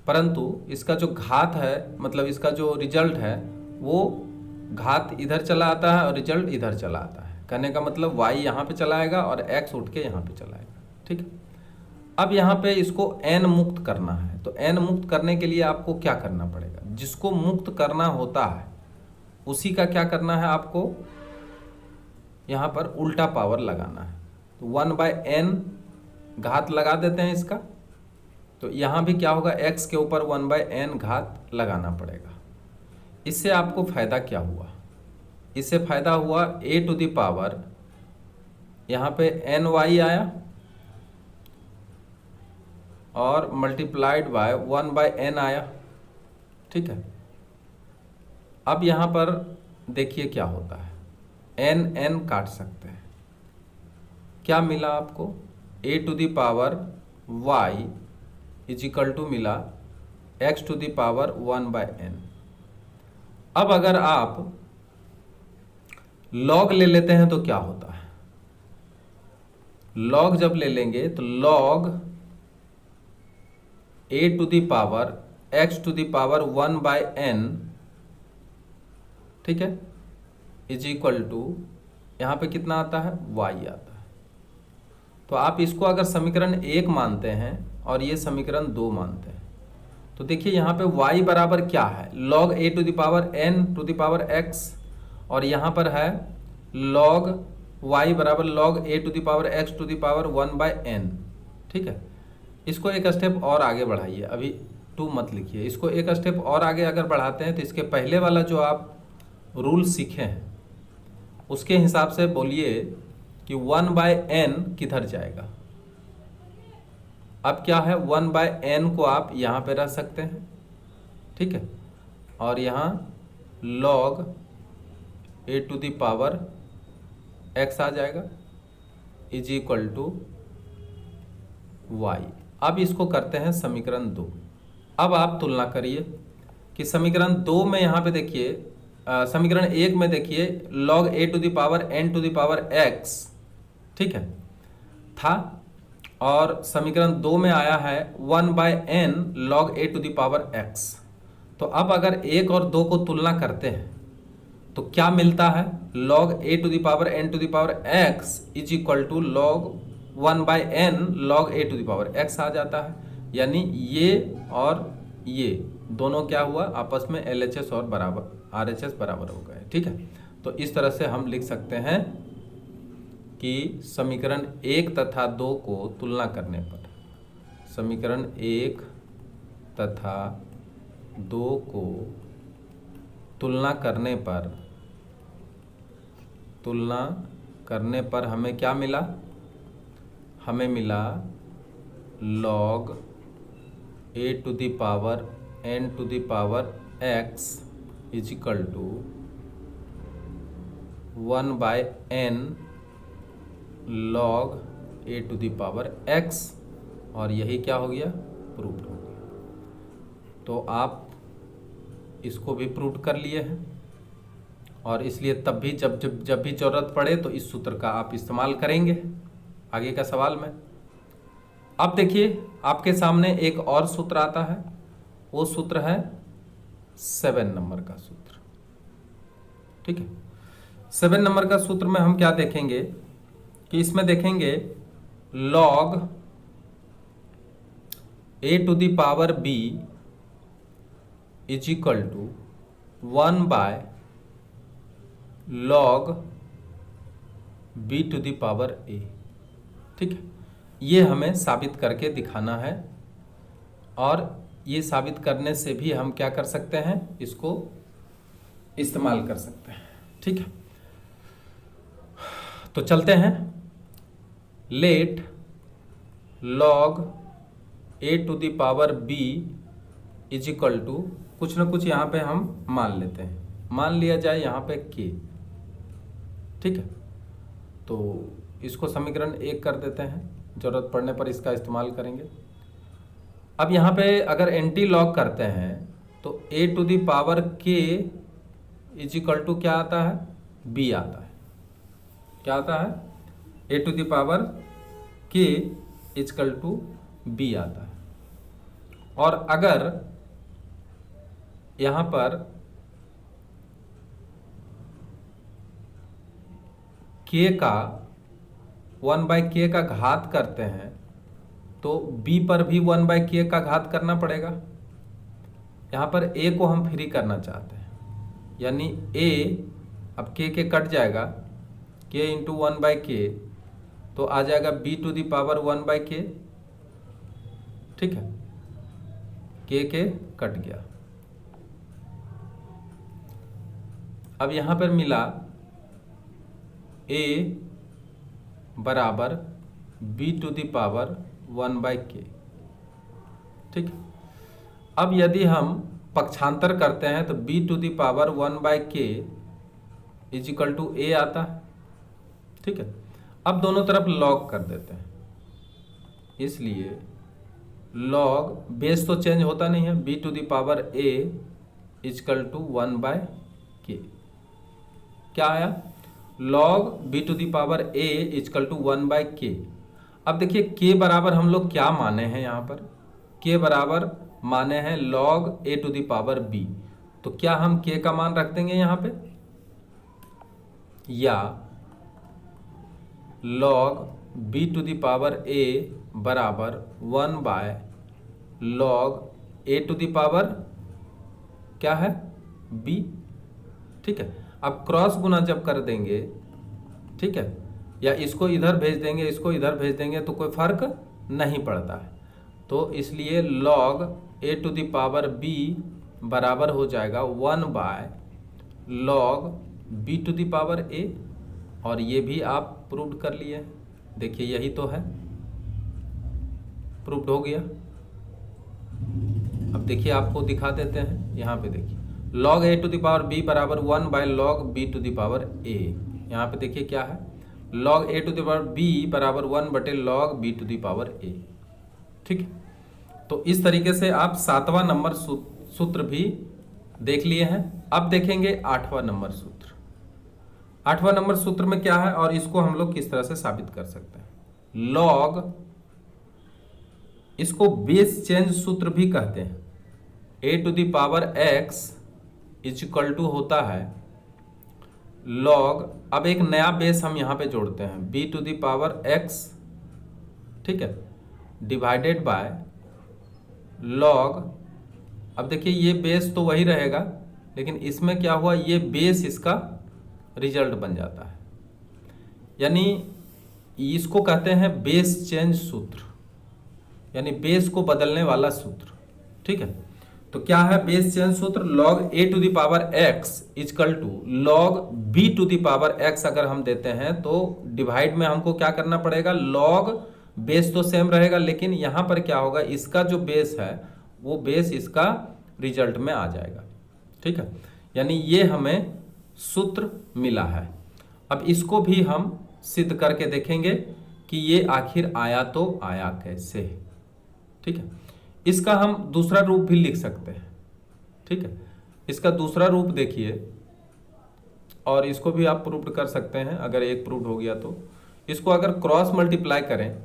परंतु इसका जो घात है, मतलब इसका जो रिजल्ट है, वो घात इधर चला आता है और रिजल्ट इधर चला आता है। कहने का मतलब y यहाँ पे चला आएगा और x उठ के यहाँ पे चला आएगा। ठीक है, अब यहाँ पे इसको n मुक्त करना है, तो n मुक्त करने के लिए आपको क्या करना पड़ेगा, जिसको मुक्त करना होता है उसी का क्या करना है, आपको यहाँ पर उल्टा पावर लगाना है। तो 1/n घात लगा देते हैं इसका, तो यहाँ भी क्या होगा, x के ऊपर 1/n घात लगाना पड़ेगा। इससे आपको फायदा क्या हुआ, इससे फायदा हुआ a टू द पावर, यहाँ पे ny आया और मल्टीप्लाइड बाय 1/n आया। ठीक है, अब यहाँ पर देखिए क्या होता है, n काट सकते हैं, क्या मिला आपको, a to the power y is equal to मिला x to the power 1/n। अब अगर आप log ले लेते हैं तो क्या होता है, log जब ले लेंगे तो log a to the power x to the power 1/n, ठीक है, इज इक्वल टू यहाँ पे कितना आता है, y आता है। तो आप इसको अगर समीकरण 1 मानते हैं और ये समीकरण 2 मानते हैं, तो देखिए यहाँ पे y बराबर क्या है, log a to the power n to the power x, और यहाँ पर है log y बराबर log a to the power x to the power 1/n। ठीक है, इसको एक स्टेप और आगे बढ़ाइए, अभी 2 मत लिखिए, इसको एक स्टेप और आगे अगर बढ़ाते हैं तो इसके पहले वाला जो आप रूल सीखे हैं उसके हिसाब से बोलिए कि 1/n किधर जाएगा। अब क्या है, 1/n को आप यहाँ पे रख सकते हैं। ठीक है, और यहाँ log a to the power x आ जाएगा इज इक्वल टू y। अब इसको करते हैं समीकरण 2। अब आप तुलना करिए कि समीकरण 2 में यहाँ पे देखिए, समीकरण 1 में देखिए log a to the power n to the power x, ठीक है, था, और समीकरण 2 में आया है 1/n log a to the power x। तो अब अगर 1 और 2 को तुलना करते हैं तो क्या मिलता है, log a to the power n to the power x is equal to log 1/n log a to the power x आ जाता है। यानी ये और ये दोनों क्या हुआ, आपस में LHS और बराबर RHS बराबर हो गए। ठीक है, तो इस तरह से हम लिख सकते हैं कि समीकरण 1 तथा 2 को तुलना करने पर, समीकरण 1 तथा 2 को तुलना करने पर हमें क्या मिला, हमें मिला log a to the power n to the power x is equal to 1/n log a to the power x, और यही क्या हो गया, प्रूव्ड हो गया। तो आप इसको भी प्रूव कर लिए हैं, और इसलिए तब भी जब भी जरूरत पड़े तो इस सूत्र का आप इस्तेमाल करेंगे आगे का सवाल में। अब देखिए आपके सामने एक और सूत्र आता है, वो सूत्र है 7 नंबर का सूत्र। ठीक है, 7 नंबर का सूत्र में हम क्या देखेंगे कि इसमें देखेंगे log a to the power b is equal to 1/log b to the power a। ठीक है, ये हमें साबित करके दिखाना है, और ये साबित करने से भी हम क्या कर सकते हैं, इसको इस्तेमाल कर सकते हैं। ठीक है, तो चलते हैं। Let log a to the power b is equal to, कुछ ना कुछ यहाँ पे हम मान लेते हैं, मान लिया जाए यहाँ पे k। ठीक है, तो इसको समीकरण 1 कर देते हैं, जरूरत पड़ने पर इसका इस्तेमाल करेंगे। अब यहाँ पे अगर एंटी लॉग करते हैं तो a to the power k is equal to क्या आता है, b आता है। क्या आता है, a to the power k is equal to b आता है। और अगर यहां पर k का 1/k का घात करते हैं तो b पर भी 1/k का घात करना पड़ेगा। यहां पर a को हम फ्री करना चाहते हैं, यानी a अब k के कट जाएगा, k इंटू 1/k तो आ जाएगा b to the power 1/k। ठीक है, k के कट गया। अब यहां पर मिला a बराबर b to the power 1/k। ठीक है, अब यदि हम पक्षांतर करते हैं तो b to the power 1/k is equal to a आता है। ठीक है, अब दोनों तरफ लॉग कर देते हैं, इसलिए लॉग बेस तो चेंज होता नहीं है, b to the power a is equal to 1/k। क्या आया? Log b to the power a is equal to 1/k। अब देखिए k बराबर हम लोग क्या माने हैं, यहाँ पर k बराबर माने हैं log a to the power b। तो क्या हम k का मान रख देंगे यहाँ पे, या log b to the power a बराबर 1/log a to the power क्या है b। ठीक है, अब क्रॉस गुना जब कर देंगे, ठीक है, या इसको इधर भेज देंगे, इसको इधर भेज देंगे तो कोई फर्क नहीं पड़ता है। तो इसलिए log a to the power b बराबर हो जाएगा 1/log b to the power a। और ये भी आप प्रूव कर लिए, देखिए यही तो है, प्रूव्ड हो गया। अब देखिए आपको दिखा देते हैं, यहाँ पे देखिए log a to the power b बराबर 1/log b to the power a। यहाँ पे देखिए क्या है, log a to the power b बराबर 1/log b to the power a। ठीक है, तो इस तरीके से आप 7वां नंबर सूत्र भी देख लिए हैं। अब देखेंगे 8वां नंबर सूत्र। 8वां नंबर सूत्र में क्या है और इसको हम लोग किस तरह से साबित कर सकते हैं। log, इसको बेस चेंज सूत्र भी कहते हैं। a to the power x is equal to होता है log, अब एक नया बेस हम यहां पे जोड़ते हैं, b to the power x, ठीक है, डिवाइडेड बाय log। अब देखिए ये बेस तो वही रहेगा, लेकिन इसमें क्या हुआ, ये बेस इसका रिजल्ट बन जाता है, यानी इसको कहते हैं बेस चेंज सूत्र, यानी बेस को बदलने वाला सूत्र। ठीक है, तो क्या है बेस चेंज सूत्र, log a to the power x is equal to log b to the power x अगर हम देते हैं तो डिवाइड में हमको क्या करना पड़ेगा, log बेस तो सेम रहेगा, लेकिन यहां पर क्या होगा, इसका जो बेस है वो बेस इसका रिजल्ट में आ जाएगा। ठीक है, यानी ये हमें सूत्र मिला है। अब इसको भी हम सिद्ध करके देखेंगे कि ये आखिर आया तो आया कैसे। ठीक है, इसका हम दूसरा रूप भी लिख सकते हैं। ठीक है, इसका दूसरा रूप देखिए, और इसको भी आप प्रूव कर सकते हैं। अगर एक प्रूव हो गया तो इसको अगर क्रॉस मल्टीप्लाई करें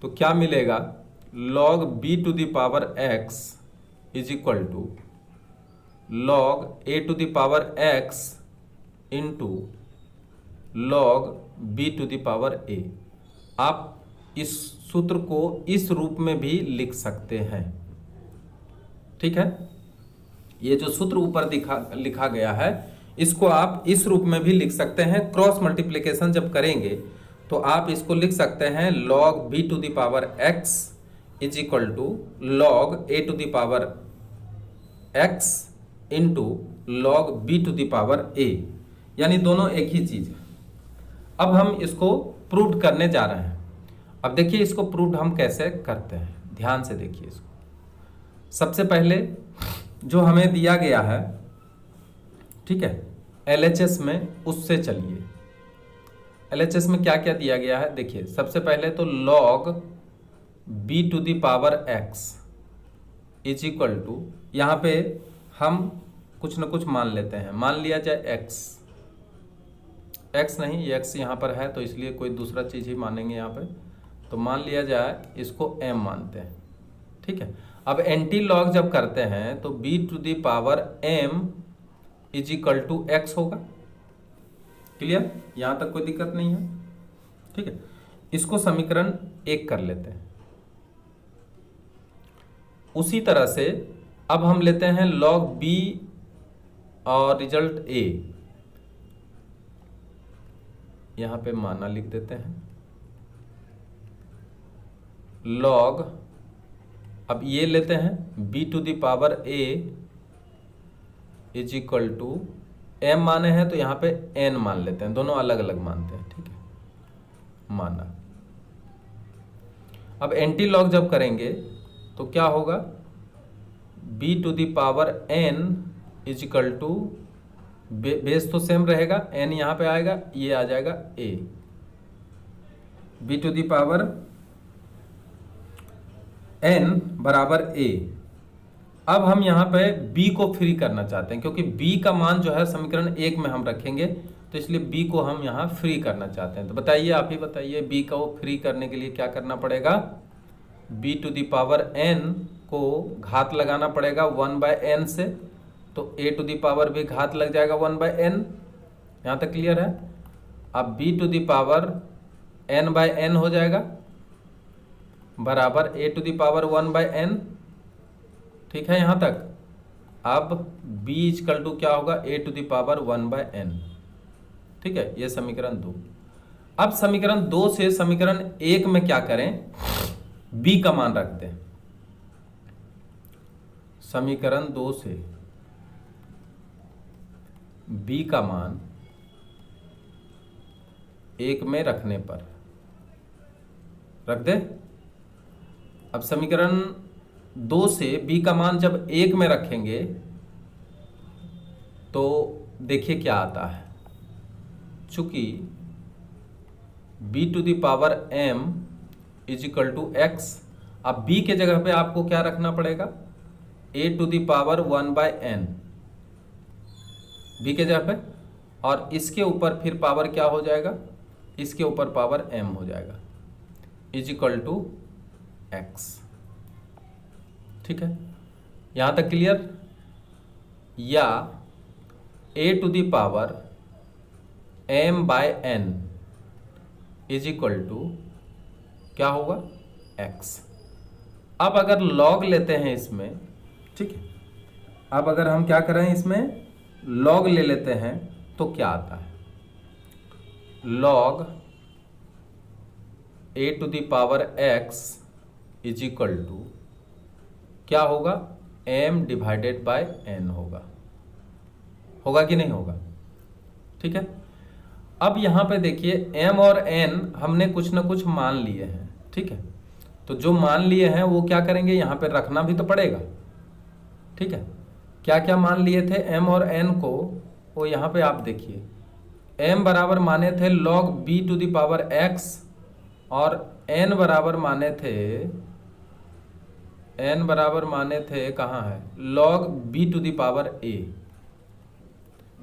तो क्या मिलेगा, log b to the power x is equal to log a to the power x into log b to the power a। आप इस सूत्र को इस रूप में भी लिख सकते हैं। ठीक है, ये जो सूत्र ऊपर लिखा गया है इसको आप इस रूप में भी लिख सकते हैं। क्रॉस मल्टीप्लिकेशन जब करेंगे तो आप इसको लिख सकते हैं log b to the power x is equal to log a to the power x into log b to the power a, यानी दोनों एक ही चीज है। अब हम इसको प्रूव करने जा रहे हैं। अब देखिए इसको प्रूव हम कैसे करते हैं, ध्यान से देखिए इसको। सबसे पहले जो हमें दिया गया है, ठीक है, LHS में, उससे चलिए। LHS में क्या क्या दिया गया है देखिए। सबसे पहले तो log b to the power x is equal to, यहाँ पे हम कुछ न कुछ मान लेते हैं। मान लिया जाए x नहीं, ये x यहाँ पर है तो इसलिए कोई दूसरा चीज़ ही मानेंगे यहाँ पे। तो मान लिया जाए इसको m मानते हैं। ठीक है, अब एंटी लॉग जब करते हैं तो b to the power m is equal to x होगा। क्लियर, यहां तक कोई दिक्कत नहीं है। ठीक है, इसको समीकरण 1 कर लेते हैं। उसी तरह से अब हम लेते हैं log b और रिजल्ट a, यहां पे माना लिख देते हैं log, अब ये लेते हैं b to the power a is equal to m माने हैं तो यहां पे n मान लेते हैं, दोनों अलग अलग मानते हैं। ठीक है, माना। अब एंटी लॉग जब करेंगे तो क्या होगा, b to the power n is equal to, base तो सेम रहेगा, n यहां पे आएगा, ये आ जाएगा a, b to the power n बराबर a। अब हम यहां पे b को फ्री करना चाहते हैं, क्योंकि b का मान जो है समीकरण 1 में हम रखेंगे, तो इसलिए b को हम यहां फ्री करना चाहते हैं। तो बताइए, आप ही बताइए, b को फ्री करने के लिए क्या करना पड़ेगा, b to the power n को घात लगाना पड़ेगा 1/n से, तो a टू द पावर भी घात लग जाएगा 1/n। यहां तक क्लियर है। अब b to the power n/n हो जाएगा बराबर a to the power 1/n। ठीक है यहां तक। अब b इक्वल टू क्या होगा, a to the power 1/n। ठीक है, ये समीकरण 2। अब समीकरण 2 से समीकरण 1 में क्या करें, b का मान रख दें। समीकरण 2 से b का मान 1 में रखने पर रख दे। अब समीकरण 2 से b का मान जब 1 में रखेंगे तो देखिए क्या आता है, चूंकि b to the power m is equal to x, अब b के जगह पे आपको क्या रखना पड़ेगा, a to the power 1/n b के जगह पे, और इसके ऊपर फिर पावर क्या हो जाएगा, इसके ऊपर पावर m हो जाएगा, इज इक्वल टू x। ठीक है, यहां तक क्लियर। या a to the power m/n is equal to क्या होगा, x। अब अगर log लेते हैं इसमें, ठीक है, अब अगर हम क्या करें इसमें log ले लेते हैं तो क्या आता है, log a to the power x is equal to क्या होगा, m डिवाइडेड बाय n होगा। होगा कि नहीं होगा। ठीक है, अब यहां पे देखिए m और n हमने कुछ ना कुछ मान लिए हैं। ठीक है, तो जो मान लिए हैं वो क्या करेंगे, यहां पे रखना भी तो पड़ेगा। ठीक है, क्या क्या मान लिए थे m और n को, वो यहां पे आप देखिए, m बराबर माने थे log b to the power x, और n बराबर माने थे कहाँ है, log b to the power a।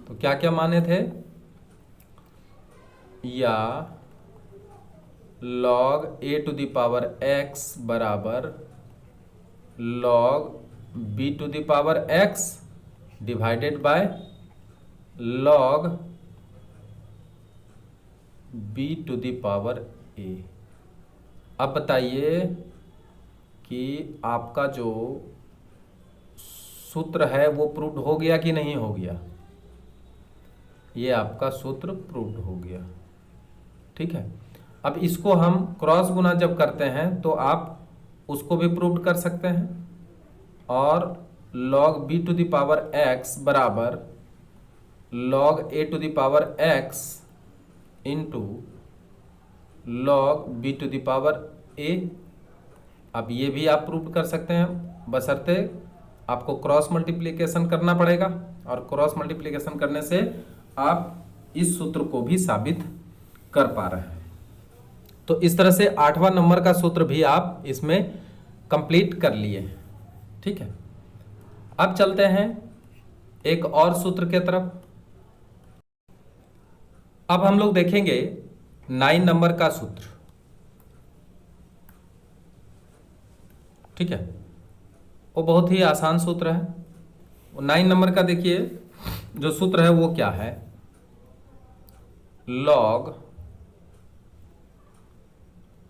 तो क्या क्या माने थे, या log a to the power x बराबर log b to the power x divided by log b to the power a। अब बताइए कि आपका जो सूत्र है वो प्रूव्ड हो गया कि नहीं हो गया। ये आपका सूत्र प्रूव्ड हो गया। ठीक है, अब इसको हम क्रॉस गुना जब करते हैं तो आप उसको भी प्रूव्ड कर सकते हैं, और log b to the power x बराबर log a to the power x into log b to the power a। अब ये भी आप प्रूव कर सकते हैं, बशर्ते आपको क्रॉस मल्टीप्लिकेशन करना पड़ेगा, और क्रॉस मल्टीप्लिकेशन करने से आप इस सूत्र को भी साबित कर पा रहे हैं। तो इस तरह से 8वां नंबर का सूत्र भी आप इसमें कंप्लीट कर लिए। ठीक है, अब चलते हैं एक और सूत्र के तरफ। अब हम लोग देखेंगे 9 नंबर का सूत्र। ठीक है, वो बहुत ही आसान सूत्र है। 9 नंबर का देखिए जो सूत्र है वो क्या है, log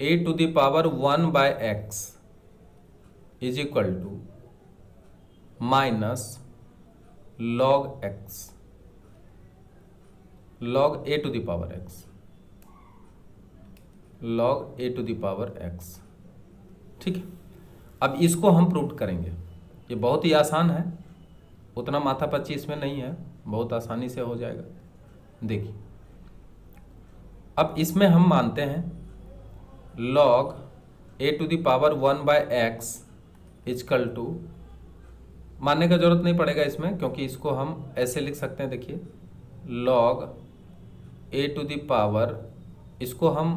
a to the power 1 by x is equal to minus log x, log a to the power x, log a to the power x। ठीक है, अब इसको हम प्रूव करेंगे। ये बहुत ही आसान है, उतना माथापच्ची इसमें नहीं है, बहुत आसानी से हो जाएगा। देखिए अब इसमें हम मानते हैं log a to the power 1 by x is equal to, मानने का जरूरत नहीं पड़ेगा इसमें क्योंकि इसको हम ऐसे लिख सकते हैं। देखिए log a to the power, इसको हम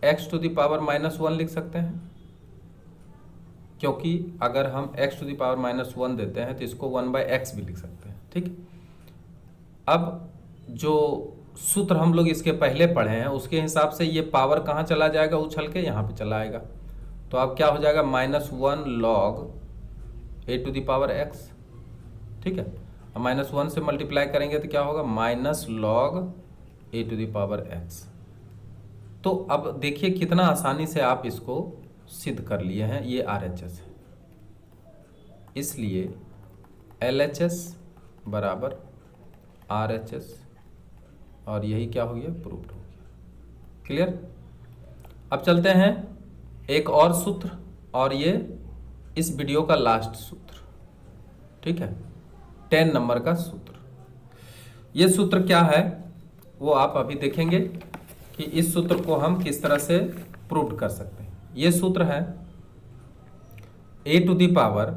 x to the power -1 लिख सकते हैं, क्योंकि अगर हम x to the power -1 देते हैं तो इसको 1 by x भी लिख सकते हैं। ठीक, अब जो सूत्र हम लोग इसके पहले पढ़े हैं उसके हिसाब से ये पावर कहाँ चला जाएगा, उछल के यहाँ पे चला आएगा। तो अब क्या हो जाएगा, -1 log a to the power x। ठीक है, अब -1 से मल्टीप्लाई करेंगे तो क्या होगा, -log a to the power x। तो अब देखिए कितना आसानी से आप इसको सिद्ध कर लिए हैं। ये RHS है, इसलिए LHS बराबर RHS, और यही क्या हो गया, प्रूव्ड हो गया। क्लियर। अब चलते हैं एक और सूत्र, और ये इस वीडियो का लास्ट सूत्र। ठीक है, 10 नंबर का सूत्र। ये सूत्र क्या है वो आप अभी देखेंगे कि इस सूत्र को हम किस तरह से प्रूव कर सकते हैं। ये सूत्र है a to the power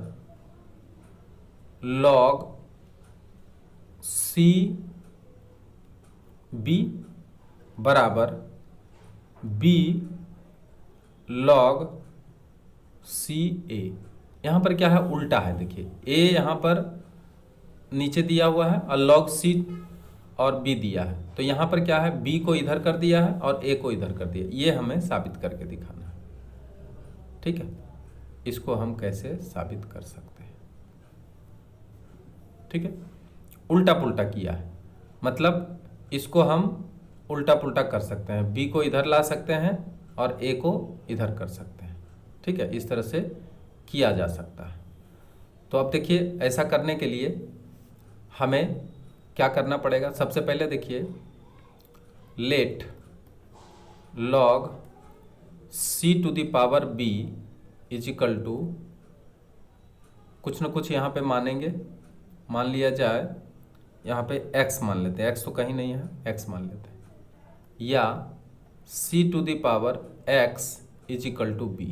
log c b बराबर b log c a। यहाँ पर क्या है, उल्टा है। देखिए a यहाँ पर नीचे दिया हुआ है और log c और b दिया है, तो यहाँ पर क्या है, b को इधर कर दिया है और a को इधर कर दिया। ये हमें साबित करके दिखाना है। ठीक है, इसको हम कैसे साबित कर सकते हैं। ठीक है, उल्टा पुल्टा किया है, मतलब इसको हम उल्टा पुल्टा कर सकते हैं। b को इधर ला सकते हैं और a को इधर कर सकते हैं। ठीक है, इस तरह से किया जा सकता है। तो अब देखिए ऐसा करने के लिए हमें क्या करना पड़ेगा। सबसे पहले देखिए लेट log c to the power b is equal to, कुछ न कुछ यहाँ पे मानेंगे। मान लिया जाए यहाँ पे x मान लेते हैं, x तो कहीं नहीं है, x मान लेते हैं, या c to the power x is equal to b।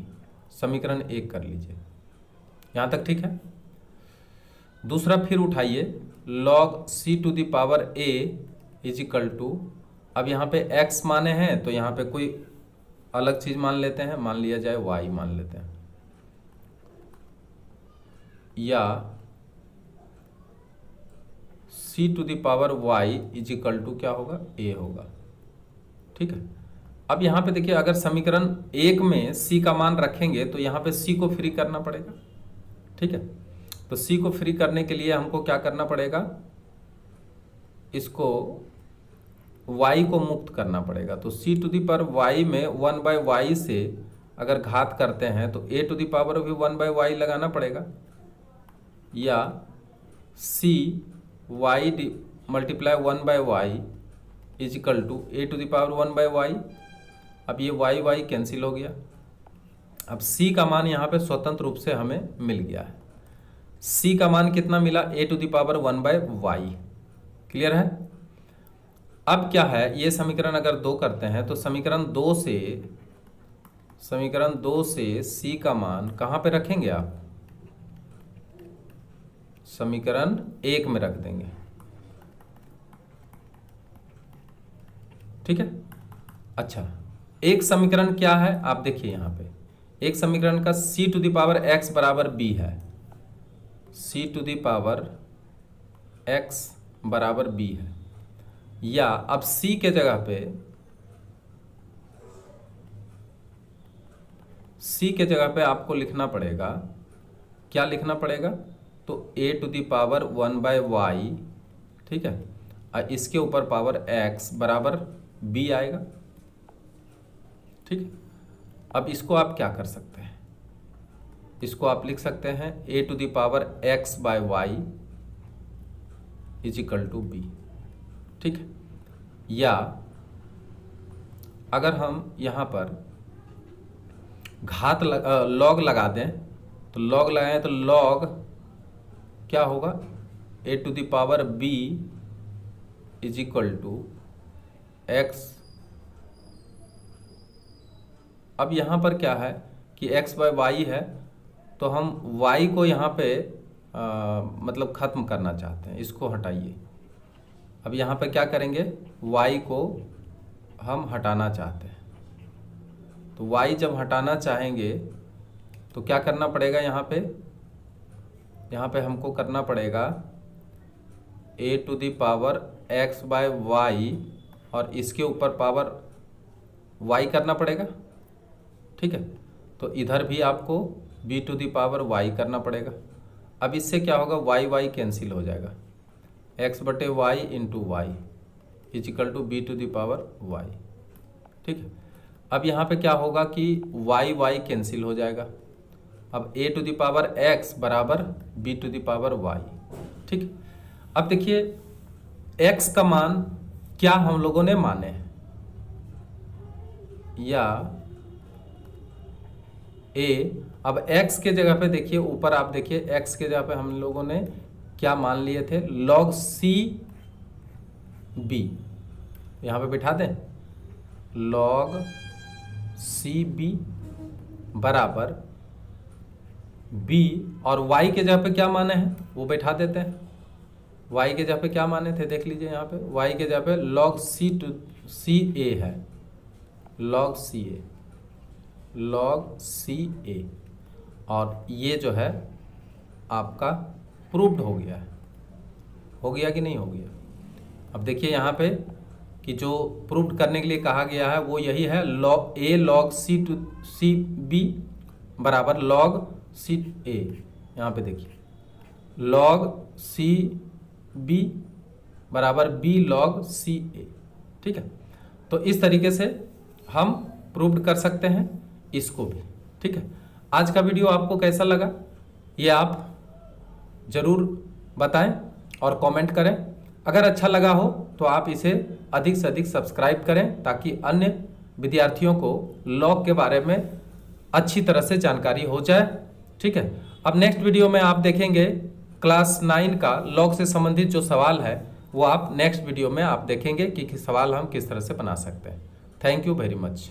समीकरण 1 कर लीजिए, यहाँ तक ठीक है। दूसरा फिर उठाइए log c to the power a is equal to, अब यहाँ पे x माने हैं तो यहाँ पे कोई अलग चीज मान लेते हैं, मान लिया जाए y मान लेते हैं, या c to the power y is equal to क्या होगा, a होगा। ठीक है, अब यहाँ पे देखिए अगर समीकरण 1 में c का मान रखेंगे तो यहाँ पे c को फ्री करना पड़ेगा। ठीक है, तो c को फ्री करने के लिए हमको क्या करना पड़ेगा, इसको y को मुक्त करना पड़ेगा। तो c to the power y में 1 बाय y से अगर घात करते हैं तो a टू दी पावर भी 1 बाय y लगाना पड़ेगा, या c y multiply 1 by y is equal to a to the power 1 by y। अब ये y कैंसिल हो गया। अब c का मान यहाँ पे स्वतंत्र रूप से हमें मिल गया है। c का मान कितना मिला, a to the power 1 by y। Clear है। अब क्या है, ये समीकरण अगर 2 करते हैं तो समीकरण 2 से c का मान कहाँ पे रखेंगे आप, समीकरण 1 में रख देंगे। ठीक है, अच्छा एक समीकरण क्या है आप देखिए, यहाँ पे एक समीकरण का c to the power x बराबर b है, c to the power x बराबर b है, या अब c के जगह पे आपको लिखना पड़ेगा क्या लिखना पड़ेगा, तो a to the power 1/y, ठीक है, और इसके ऊपर पावर x बराबर b आएगा, ठीक है। अब इसको आप क्या कर सकते हैं, इसको आप लिख सकते हैं a to the power x/y is equal to b, ठीक है। या अगर हम यहाँ पर लॉग लगा दें, तो लॉग लगाएं तो लॉग क्या होगा, a to the power b is equal to x। अब यहाँ पर क्या है कि x/y है, तो हम y को यहाँ पे मतलब ख़त्म करना चाहते हैं, इसको हटाइए। अब यहाँ पे क्या करेंगे, y को हम हटाना चाहते हैं, तो y जब हटाना चाहेंगे तो क्या करना पड़ेगा, यहाँ पे हमको करना पड़ेगा a to the power x/y और इसके ऊपर पावर y करना पड़ेगा, ठीक है। तो इधर भी आपको b to the power y करना पड़ेगा। अब इससे क्या होगा, y कैंसिल हो जाएगा, x/y into y is equal to b to the power y, ठीक है। अब यहाँ पे क्या होगा कि y कैंसिल हो जाएगा। अब a to the power x बराबर b to the power y, ठीक है। अब देखिए x का मान क्या हम लोगों ने माने हैं, या a, अब x के जगह पे देखिए, ऊपर आप देखिए x के जगह पे हम लोगों ने क्या मान लिए थे, log c b, यहाँ पे बिठा दें log c b बराबर b, और y के जगह पे क्या माने हैं वो बैठा देते हैं। y के जगह पे क्या माने थे देख लीजिए, यहाँ पे y के जगह पे log c a है, log c a, और ये जो है आपका प्रूव्ड हो गया है, हो गया कि नहीं हो गया। अब देखिए यहाँ पे कि जो प्रूव्ड करने के लिए कहा गया है वो यही है, log c b बराबर log c a। यहाँ पे देखिए log c b बराबर b log c a, ठीक है। तो इस तरीके से हम प्रूव्ड कर सकते हैं इसको भी, ठीक है। आज का वीडियो आपको कैसा लगा ये आप ज़रूर बताएं और कमेंट करें। अगर अच्छा लगा हो तो आप इसे अधिक से अधिक सब्सक्राइब करें, ताकि अन्य विद्यार्थियों को लॉग के बारे में अच्छी तरह से जानकारी हो जाए, ठीक है। अब नेक्स्ट वीडियो में आप देखेंगे क्लास 9 का लॉग से संबंधित जो सवाल है वो आप नेक्स्ट वीडियो में आप देखेंगे कि सवाल हम किस तरह से बना सकते हैं। Thank you very much.